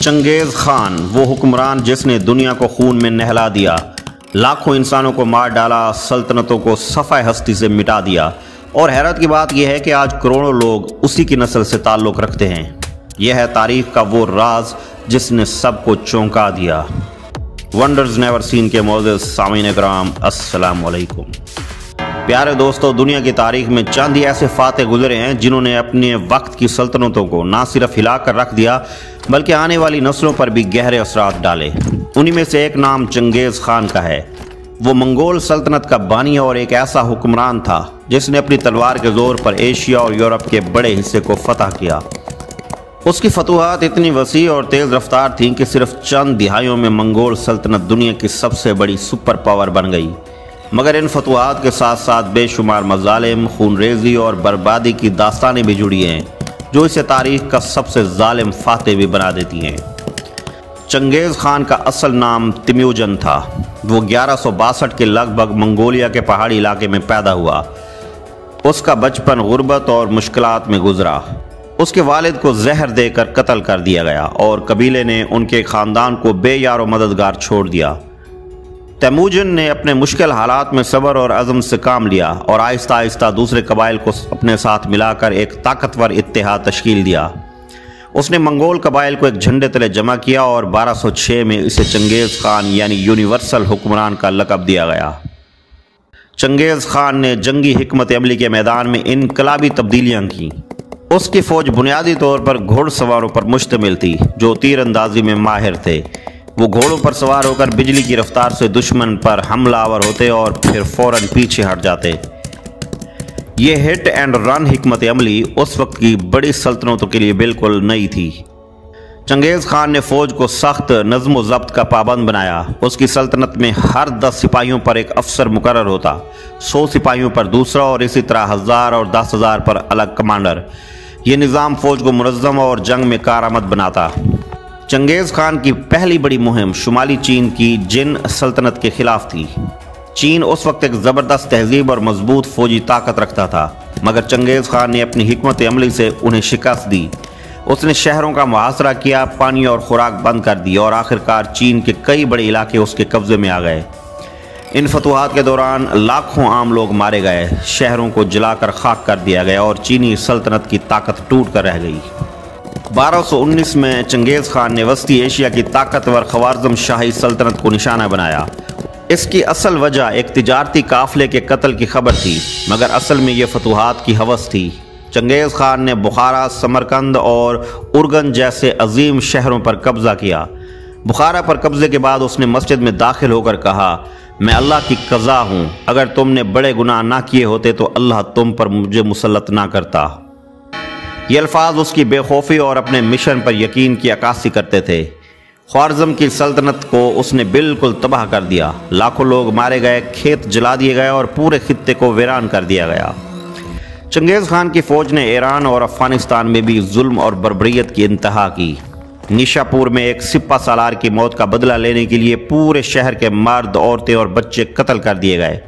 چنگیز خان وہ حکمران جس نے دنیا کو خون میں نہلا دیا، لاکھوں انسانوں کو مار ڈالا، سلطنتوں کو صفحہ ہستی سے مٹا دیا، اور حیرت کی بات یہ ہے کہ آج کروڑوں لوگ اسی کی نسل سے تعلق رکھتے ہیں۔ یہ ہے تاریخ کا وہ راز جس نے سب کو چونکا دیا۔ ونڈرز نیور سین کے معزز سامعین کرام، السلام علیکم۔ پیارے دوستو، دنیا کی تاریخ میں چند ہی ایسے فاتح گزرے ہیں جنہوں نے اپنے وقت کی سلطنتوں کو نہ صرف ہلا کر رکھ دیا بلکہ آنے والی نسلوں پر بھی گہرے اثرات ڈالے۔ انہی میں سے ایک نام چنگیز خان کا ہے۔ وہ منگول سلطنت کا بانی اور ایک ایسا حکمران تھا جس نے اپنی تلوار کے زور پر ایشیا اور یورپ کے بڑے حصے کو فتح کیا۔ اس کی فتوحات اتنی وسیع اور تیز رفتار تھیں کہ صرف چند دہائیوں میں منگول سلطنت دنیا کی سب سے بڑی سپر پاور بن گئی۔ مگر ان فتوحات کے ساتھ ساتھ بے شمار مظالم، خون ریزی اور بربادی کی داستانیں بھی جڑی ہیں جو اسے تاریخ کا سب سے ظالم فاتح بھی بنا دیتی ہیں۔ چنگیز خان کا اصل نام تیموجن تھا۔ وہ 1162 کے لگ بھگ منگولیا کے پہاڑی علاقے میں پیدا ہوا۔ اس کا بچپن غربت اور مشکلات میں گزرا۔ اس کے والد کو زہر دے کر قتل کر دیا گیا اور قبیلے نے ان کے خاندان کو بے یار و مددگار چھوڑ دیا۔ تیموجن نے اپنے مشکل حالات میں صبر اور عزم سے کام لیا اور آہستہ آہستہ دوسرے قبائل کو اپنے ساتھ ملا کر ایک طاقتور اتحاد تشکیل دیا۔ اس نے منگول قبائل کو ایک جھنڈے تلے جمع کیا اور 1206 میں اسے چنگیز خان یعنی یونیورسل حکمران کا لقب دیا گیا۔ چنگیز خان نے جنگی حکمت عملی کے میدان میں انقلابی تبدیلیاں کیں۔ اس کی فوج بنیادی طور پر گھوڑ سواروں پر مشتمل تھی جو تیر اندازی میں ماہر تھے۔ وہ گھوڑوں پر سوار ہو کر بجلی کی رفتار سے دشمن پر حملہ آور ہوتے اور پھر فوراً پیچھے ہٹ جاتے۔ یہ ہٹ اینڈ رن حکمت عملی اس وقت کی بڑی سلطنتوں کے لیے بالکل نئی تھی۔ چنگیز خان نے فوج کو سخت نظم و ضبط کا پابند بنایا۔ اس کی سلطنت میں ہر 10 سپاہیوں پر ایک افسر مقرر ہوتا، 100 سپاہیوں پر دوسرا اور اسی طرح 1000 اور 10,000 پر الگ کمانڈر۔ یہ نظام فوج کو منظم اور جنگ میں کارآمد بناتا۔ چنگیز خان کی پہلی بڑی مہم شمالی چین کی جن سلطنت کے خلاف تھی۔ چین اس وقت ایک زبردست تہذیب اور مضبوط فوجی طاقت رکھتا تھا، مگر چنگیز خان نے اپنی حکمت عملی سے انہیں شکست دی۔ اس نے شہروں کا محاصرہ کیا، پانی اور خوراک بند کر دی اور آخرکار چین کے کئی بڑے علاقے اس کے قبضے میں آ گئے۔ ان فتوحات کے دوران لاکھوں عام لوگ مارے گئے، شہروں کو جلا کر خاک کر دیا گیا اور چینی سلطنت کی طاقت ٹوٹ کر رہ گئی۔ 1219 میں چنگیز خان نے وسطی ایشیا کی طاقتور خوارزم شاہی سلطنت کو نشانہ بنایا۔ اس کی اصل وجہ ایک تجارتی قافلے کے قتل کی خبر تھی، مگر اصل میں یہ فتوحات کی ہوس تھی۔ چنگیز خان نے بخارا، سمرقند اور ارگن جیسے عظیم شہروں پر قبضہ کیا۔ بخارا پر قبضے کے بعد اس نے مسجد میں داخل ہو کر کہا، میں اللہ کی قضا ہوں، اگر تم نے بڑے گناہ نہ کیے ہوتے تو اللہ تم پر مجھے مسلط نہ کرتا۔ یہ الفاظ اس کی بے خوفی اور اپنے مشن پر یقین کی عکاسی کرتے تھے۔ خوارزم کی سلطنت کو اس نے بالکل تباہ کر دیا۔ لاکھوں لوگ مارے گئے، کھیت جلا دیے گئے اور پورے خطے کو ویران کر دیا گیا۔ چنگیز خان کی فوج نے ایران اور افغانستان میں بھی ظلم اور بربریت کی انتہا کی۔ نیشا پور میں ایک سپہ سالار کی موت کا بدلہ لینے کے لیے پورے شہر کے مرد، عورتیں اور بچے قتل کر دیے گئے۔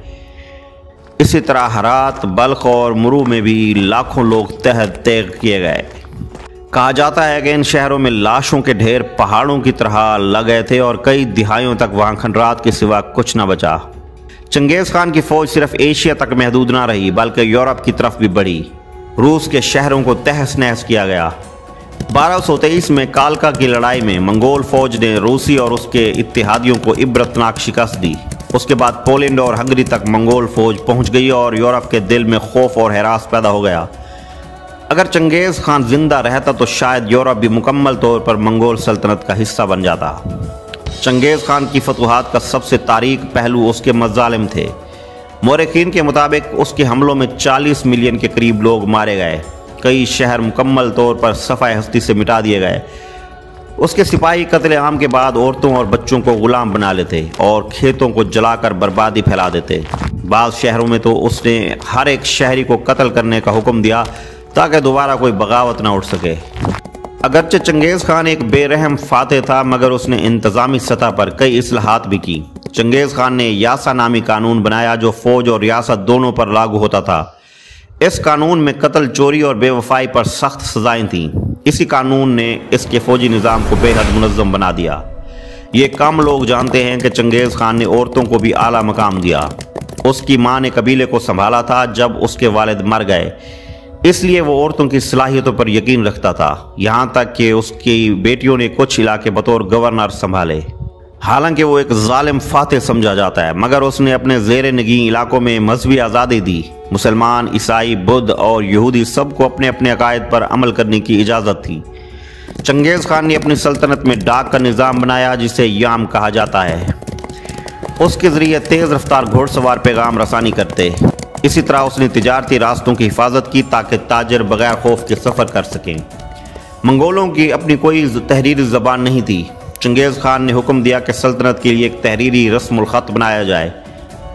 اسی طرح ہرات، بلخ اور مرو میں بھی لاکھوں لوگ تحت تیغ کیے گئے۔ کہا جاتا ہے کہ ان شہروں میں لاشوں کے ڈھیر پہاڑوں کی طرح لگے تھے اور کئی دہائیوں تک وہاں کھنڈرات کے سوا کچھ نہ بچا۔ چنگیز خان کی فوج صرف ایشیا تک محدود نہ رہی بلکہ یورپ کی طرف بھی بڑھی۔ روس کے شہروں کو تہس نہس کیا گیا۔ 1223 میں کالکا کی لڑائی میں منگول فوج نے روسی اور اس کے اتحادیوں کو عبرتناک شکست دی۔ اس کے بعد پولینڈ اور ہنگری تک منگول فوج پہنچ گئی اور یورپ کے دل میں خوف اور ہراس پیدا ہو گیا۔ اگر چنگیز خان زندہ رہتا تو شاید یورپ بھی مکمل طور پر منگول سلطنت کا حصہ بن جاتا۔ چنگیز خان کی فتوحات کا سب سے تاریک پہلو اس کے مظالم تھے۔ مورخین کے مطابق اس کے حملوں میں 40 ملین کے قریب لوگ مارے گئے، کئی شہر مکمل طور پر صفحہ ہستی سے مٹا دیے گئے۔ اس کے سپاہی قتل عام کے بعد عورتوں اور بچوں کو غلام بنا لیتے اور کھیتوں کو جلا کر بربادی پھیلا دیتے۔ بعض شہروں میں تو اس نے ہر ایک شہری کو قتل کرنے کا حکم دیا تاکہ دوبارہ کوئی بغاوت نہ اٹھ سکے۔ اگرچہ چنگیز خان ایک بے رحم فاتح تھا مگر اس نے انتظامی سطح پر کئی اصلاحات بھی کی۔ چنگیز خان نے یاسا نامی قانون بنایا جو فوج اور ریاست دونوں پر لاگو ہوتا تھا۔ اس قانون میں قتل، چوری اور بے وفائی پر سخت سزائیں تھیں۔ اسی قانون نے اس کے فوجی نظام کو بے حد منظم بنا دیا۔ یہ کم لوگ جانتے ہیں کہ چنگیز خان نے عورتوں کو بھی اعلیٰ مقام دیا۔ اس کی ماں نے قبیلے کو سنبھالا تھا جب اس کے والد مر گئے، اس لیے وہ عورتوں کی صلاحیتوں پر یقین رکھتا تھا، یہاں تک کہ اس کی بیٹیوں نے کچھ علاقے بطور گورنر سنبھالے۔ حالانکہ وہ ایک ظالم فاتح سمجھا جاتا ہے، مگر اس نے اپنے زیر نگین علاقوں میں مذہبی آزادی دی۔ مسلمان، عیسائی، بدھ اور یہودی سب کو اپنے اپنے عقائد پر عمل کرنے کی اجازت تھی۔ چنگیز خان نے اپنی سلطنت میں ڈاک کا نظام بنایا جسے یام کہا جاتا ہے۔ اس کے ذریعے تیز رفتار گھوڑ سوار پیغام رسانی کرتے۔ اسی طرح اس نے تجارتی راستوں کی حفاظت کی تاکہ تاجر بغیر خوف کے سفر کر سکیں۔ منگولوں کی اپنی کوئی تحریری زبان نہیں تھی۔ چنگیز خان نے حکم دیا کہ سلطنت کے لیے ایک تحریری رسم الخط بنایا جائے۔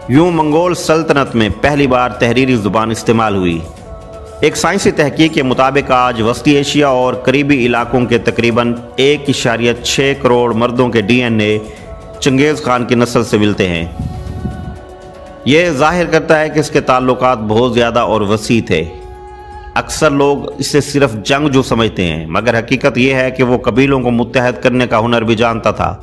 یوں منگول سلطنت میں پہلی بار تحریری زبان استعمال ہوئی۔ ایک سائنسی تحقیق کے مطابق آج وسطی ایشیا اور قریبی علاقوں کے تقریباً 1.6 کروڑ مردوں کے ڈی این اے چنگیز خان کی نسل سے ملتے ہیں۔ یہ ظاہر کرتا ہے کہ اس کے تعلقات بہت زیادہ اور وسیع تھے۔ اکثر لوگ اسے صرف جنگجو سمجھتے ہیں، مگر حقیقت یہ ہے کہ وہ قبیلوں کو متحد کرنے کا ہنر بھی جانتا تھا۔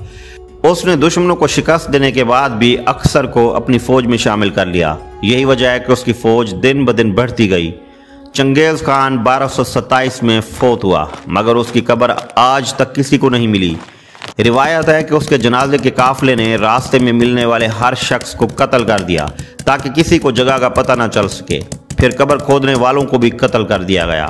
اس نے دشمنوں کو شکست دینے کے بعد بھی اکثر کو اپنی فوج میں شامل کر لیا۔ یہی وجہ ہے کہ اس کی فوج دن بدن بڑھتی گئی۔ چنگیز خان 1227 میں فوت ہوا، مگر اس کی قبر آج تک کسی کو نہیں ملی۔ روایت ہے کہ اس کے جنازے کے قافلے نے راستے میں ملنے والے ہر شخص کو قتل کر دیا تاکہ کسی کو جگہ کا پتہ نہ چل سکے۔ پھر قبر کھودنے والوں کو بھی قتل کر دیا گیا۔